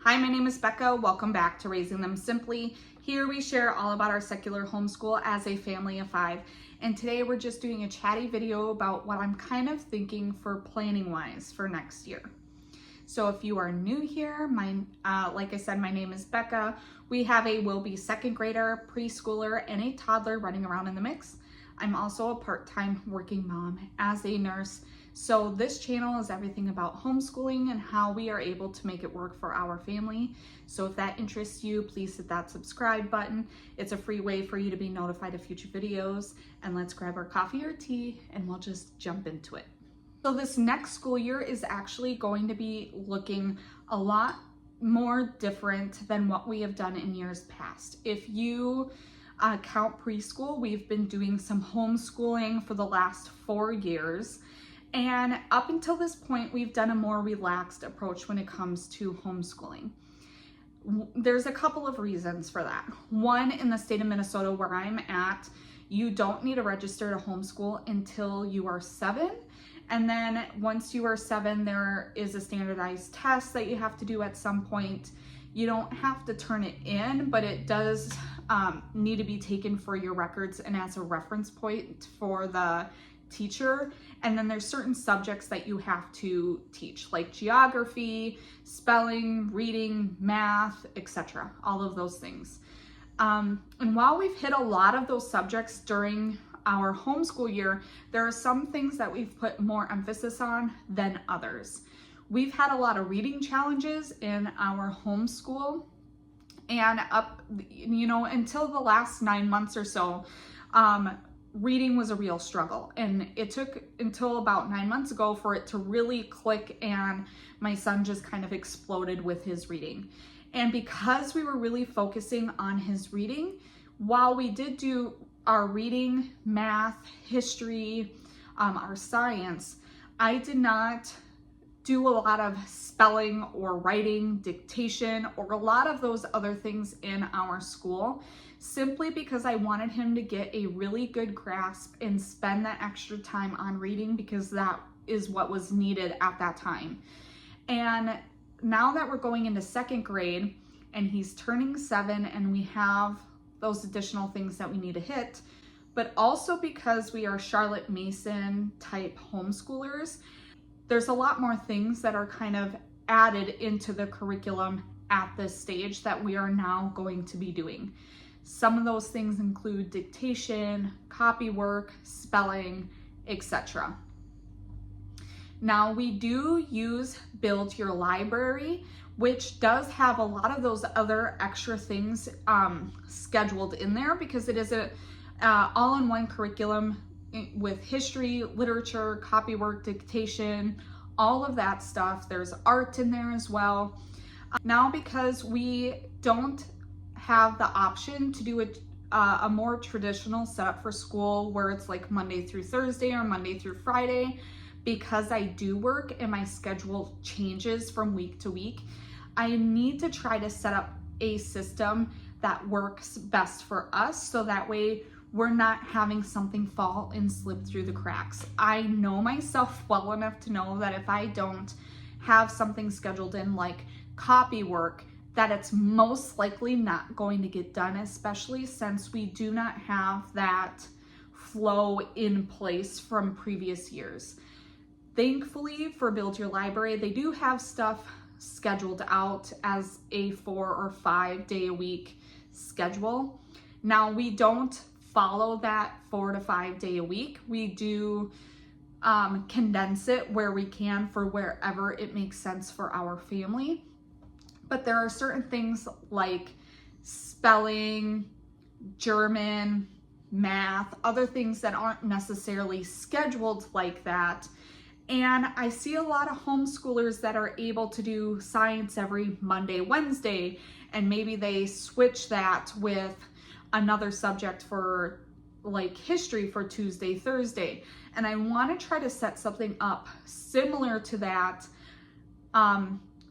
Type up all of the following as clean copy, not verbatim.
Hi, my name is Becca. Welcome back to Raising Them Simply. Here we share all about our secular homeschool as a family of 5. And today we're just doing a chatty video about what I'm kind of thinking for planning wise for next year. So if you are new here, like I said, my name is Becca. We have a will-be second grader, preschooler, and a toddler running around in the mix. I'm also a part-time working mom as a nurse. So this channel is everything about homeschooling and how we are able to make it work for our family. So if that interests you, please hit that subscribe button. It's a free way for you to be notified of future videos. And let's grab our coffee or tea and we'll just jump into it. So this next school year is actually going to be looking a lot more different than what we have done in years past. If you count preschool, we've been doing some homeschooling for the last 4 years. And up until this point, we've done a more relaxed approach when it comes to homeschooling. There's a couple of reasons for that. One, in the state of Minnesota where I'm at, you don't need to register to homeschool until you are 7. And then once you are 7, there is a standardized test that you have to do at some point. You don't have to turn it in, but it does need to be taken for your records and as a reference point for the teacher. And then there's certain subjects that you have to teach, like geography, spelling, reading, math, etc. All of those things. And while we've hit a lot of those subjects during our homeschool year, there are some things that we've put more emphasis on than others. We've had a lot of reading challenges in our homeschool, and until the last 9 months or so, reading was a real struggle, and it took until about 9 months ago for it to really click, and my son just kind of exploded with his reading. And because we were really focusing on his reading, while we did do our reading, math, history, our science, I did not do a lot of spelling or writing, dictation, or a lot of those other things in our school, simply because I wanted him to get a really good grasp and spend that extra time on reading, because that is what was needed at that time. And now that we're going into second grade and he's turning 7 and we have those additional things that we need to hit, but also because we are Charlotte Mason type homeschoolers, there's a lot more things that are kind of added into the curriculum at this stage that we are now going to be doing. Some of those things include dictation, copy work, spelling, etc. Now we do use Build Your Library, which does have a lot of those other extra things scheduled in there, because it is a all-in-one curriculum with history, literature, copy work, dictation, all of that stuff. There's art in there as well. Now, because we don't have the option to do a more traditional setup for school where it's like Monday through Thursday or Monday through Friday, because I do work and my schedule changes from week to week, I need to try to set up a system that works best for us, so that way we're not having something fall and slip through the cracks. I know myself well enough to know that if I don't have something scheduled in, like copy work, that it's most likely not going to get done, especially since we do not have that flow in place from previous years. Thankfully for Build Your Library, they do have stuff scheduled out as a 4 or 5 day a week schedule. Now, we don't follow that 4 to 5 day a week. We do condense it where we can for wherever it makes sense for our family. But there are certain things like spelling, German, math, other things that aren't necessarily scheduled like that. And I see a lot of homeschoolers that are able to do science every Monday, Wednesday, and maybe they switch that with another subject for like history for Tuesday, Thursday. And I want to try to set something up similar to that,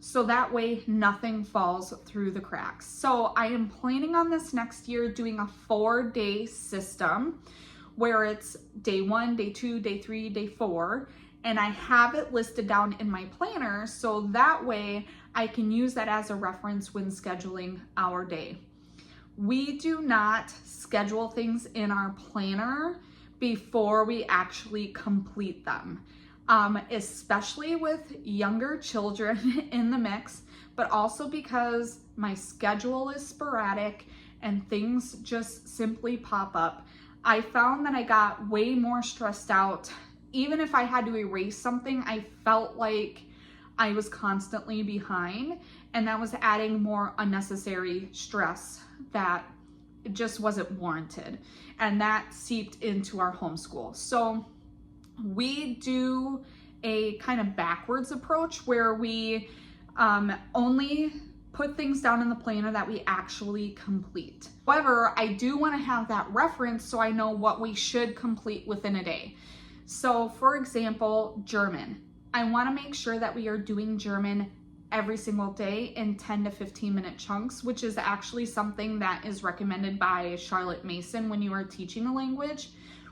so that way nothing falls through the cracks. So I am planning on this next year doing a 4-day system where it's day 1, day 2, day 3, day 4, and I have it listed down in my planner, so that way I can use that as a reference when scheduling our day. We do not schedule things in our planner before we actually complete them, especially with younger children in the mix, but also because my schedule is sporadic and things just simply pop up. I found that I got way more stressed out. Even if I had to erase something, I felt like I was constantly behind, and that was adding more unnecessary stress that just wasn't warranted. And that seeped into our homeschool. So we do a kind of backwards approach where we only put things down in the planner that we actually complete. However, I do want to have that reference so I know what we should complete within a day. So for example, German. I want to make sure that we are doing German every single day in 10 to 15 minute chunks, which is actually something that is recommended by Charlotte Mason when you are teaching a language.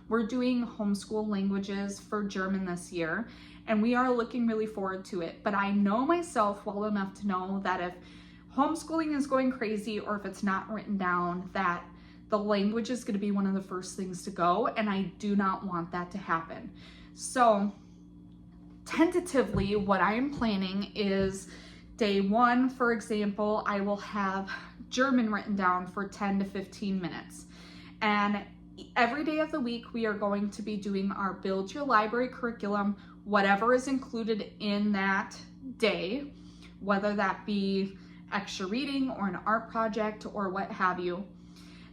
We're doing homeschool languages for German this year, and we are looking really forward to it. But I know myself well enough to know that if homeschooling is going crazy or if it's not written down, that the language is going to be one of the first things to go, and I do not want that to happen. So tentatively, what I am planning is day one, for example, I will have German written down for 10 to 15 minutes. And every day of the week, we are going to be doing our Build Your Library curriculum, whatever is included in that day, whether that be extra reading or an art project or what have you.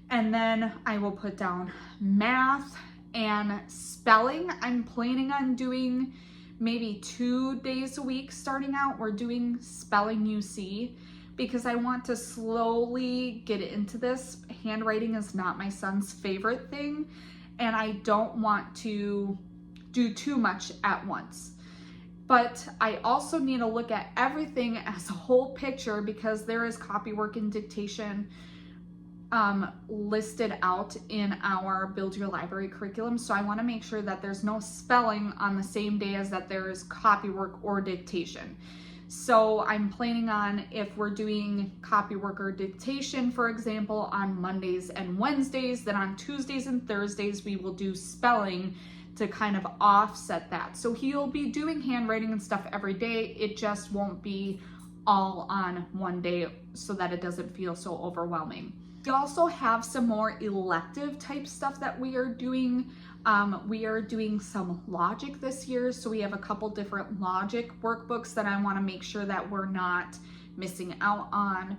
And then I will put down math and spelling. I'm planning on doing maybe 2 days a week starting out. We're doing spelling UC because I want to slowly get into this. Handwriting is not my son's favorite thing, and I don't want to do too much at once. But I also need to look at everything as a whole picture because there is copywork and dictation listed out in our Build Your Library curriculum. So I want to make sure that there's no spelling on the same day as that there is copywork or dictation. So I'm planning on, if we're doing copywork or dictation, for example, on Mondays and Wednesdays, then on Tuesdays and Thursdays, we will do spelling to kind of offset that. So he'll be doing handwriting and stuff every day. It just won't be all on one day so that it doesn't feel so overwhelming. We also have some more elective type stuff that we are doing. We are doing some logic this year. So we have a couple different logic workbooks that I want to make sure that we're not missing out on.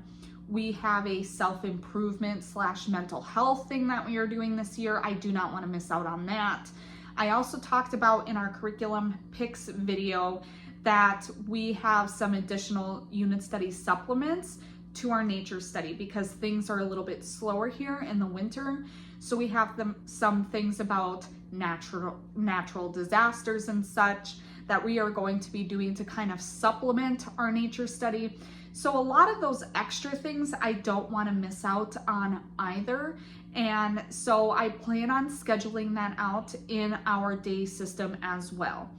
We have a self-improvement / mental health thing that we are doing this year. I do not want to miss out on that. I also talked about in our curriculum picks video that we have some additional unit study supplements to our nature study because things are a little bit slower here in the winter. So we have some things about natural disasters and such that we are going to be doing to kind of supplement our nature study. So a lot of those extra things I don't want to miss out on either. And so I plan on scheduling that out in our day system as well.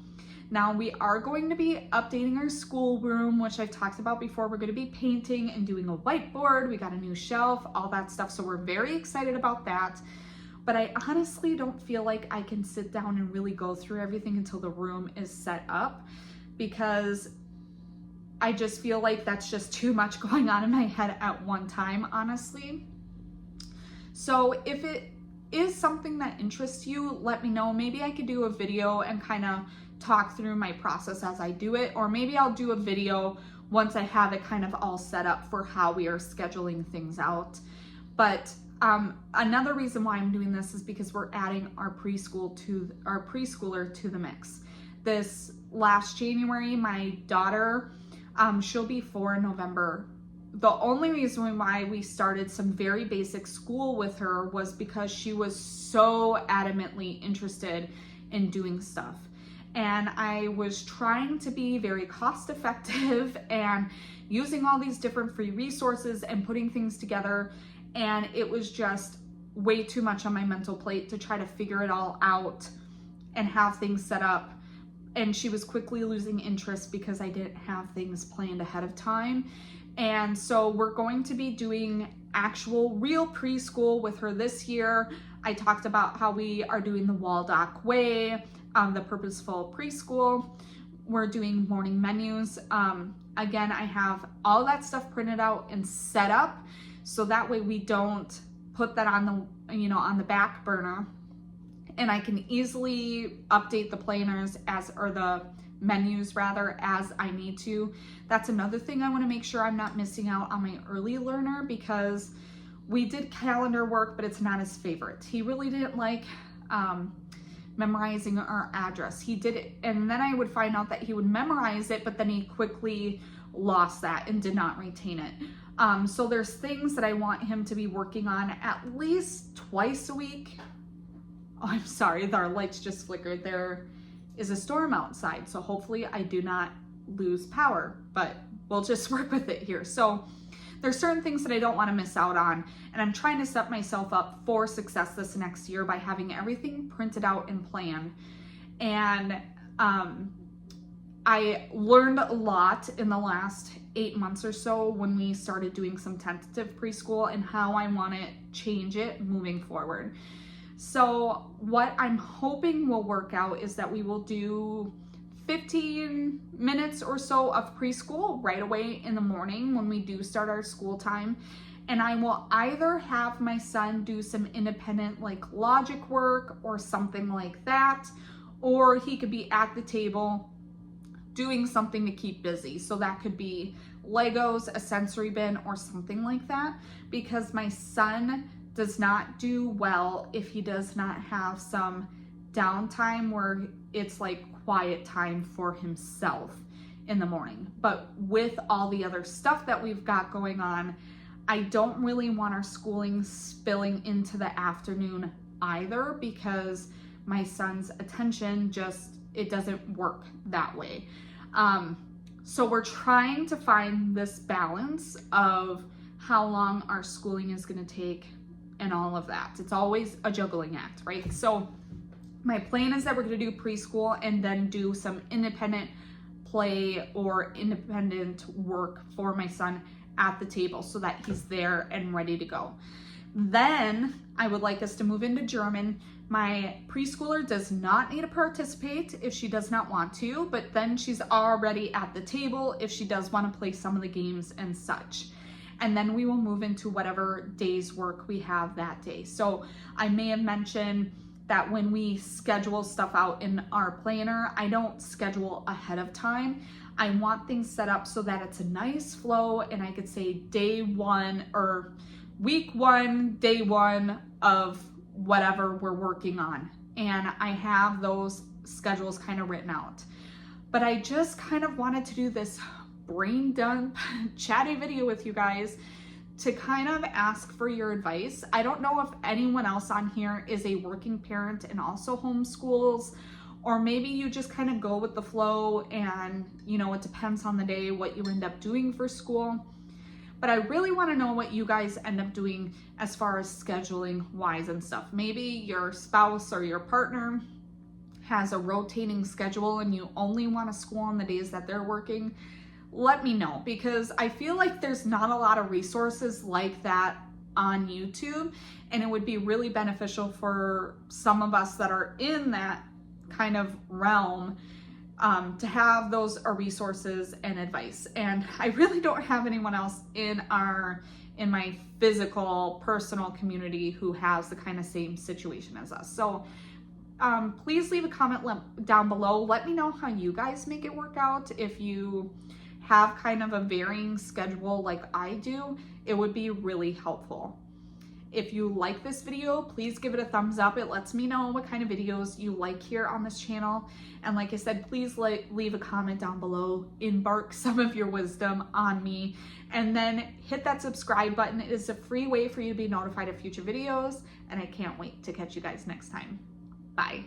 Now we are going to be updating our schoolroom, which I've talked about before. We're going to be painting and doing a whiteboard. We got a new shelf, all that stuff. So we're very excited about that. But I honestly don't feel like I can sit down and really go through everything until the room is set up, because I just feel like that's just too much going on in my head at one time, honestly. So if it is something that interests you, let me know. Maybe I could do a video and kind of talk through my process as I do it, or maybe I'll do a video once I have it kind of all set up for how we are scheduling things out. But another reason why I'm doing this is because we're adding our preschooler to the mix. This last January, my daughter, she'll be 4 in November. The only reason why we started some very basic school with her was because she was so adamantly interested in doing stuff. And I was trying to be very cost effective and using all these different free resources and putting things together. And it was just way too much on my mental plate to try to figure it all out and have things set up and she was quickly losing interest because I didn't have things planned ahead of time. And so we're going to be doing actual real preschool with her this year. I talked about how we are doing the Waldock Way, the purposeful preschool. We're doing morning menus. Again, I have all that stuff printed out and set up, so that way we don't put that on the, on the back burner, and I can easily update the planners or the menus rather, as I need to. That's another thing I want to make sure I'm not missing out on my early learner, because we did calendar work, but it's not his favorite. He really didn't like memorizing our address. He did it, and then I would find out that he would memorize it, but then he quickly lost that and did not retain it. So there's things that I want him to be working on at least twice a week. Oh, I'm sorry, our lights just flickered. There is a storm outside, so hopefully I do not lose power, but we'll just work with it here. So there's certain things that I don't want to miss out on, and I'm trying to set myself up for success this next year by having everything printed out and planned. And I learned a lot in the last 8 months or so when we started doing some tentative preschool, and how I want to change it moving forward. So what I'm hoping will work out is that we will do 15 minutes or so of preschool right away in the morning when we do start our school time. And I will either have my son do some independent like logic work or something like that, or he could be at the table doing something to keep busy. So that could be Legos, a sensory bin, or something like that, because my son does not do well if he does not have some downtime where it's like quiet time for himself in the morning. But with all the other stuff that we've got going on, I don't really want our schooling spilling into the afternoon either, because my son's attention it doesn't work that way. So we're trying to find this balance of how long our schooling is going to take and all of that. It's always a juggling act, right? So my plan is that we're going to do preschool and then do some independent play or independent work for my son at the table so that he's there and ready to go. Then I would like us to move into German. My preschooler does not need to participate if she does not want to, but then she's already at the table if she does want to play some of the games and such. And then we will move into whatever day's work we have that day. So I may have mentioned that when we schedule stuff out in our planner, I don't schedule ahead of time. I want things set up so that it's a nice flow, and I could say day one or week one, day one of whatever we're working on. And I have those schedules kind of written out. But I just kind of wanted to do this brain dump chatty video with you guys to kind of ask for your advice. I don't know if anyone else on here is a working parent and also homeschools, or maybe you just kind of go with the flow and it depends on the day what you end up doing for school. But I really want to know what you guys end up doing as far as scheduling wise and stuff. Maybe your spouse or your partner has a rotating schedule and you only want to school on the days that they're working. Let me know, because I feel like there's not a lot of resources like that on YouTube, and it would be really beneficial for some of us that are in that kind of realm to have those resources and advice. And I really don't have anyone else in my physical personal community who has the kind of same situation as us. So please leave a comment down below. Let me know how you guys make it work out. If you have kind of a varying schedule like I do, it would be really helpful. If you like this video, please give it a thumbs up. It lets me know what kind of videos you like here on this channel. And like I said, please leave a comment down below, embark some of your wisdom on me, and then hit that subscribe button. It is a free way for you to be notified of future videos, and I can't wait to catch you guys next time. Bye.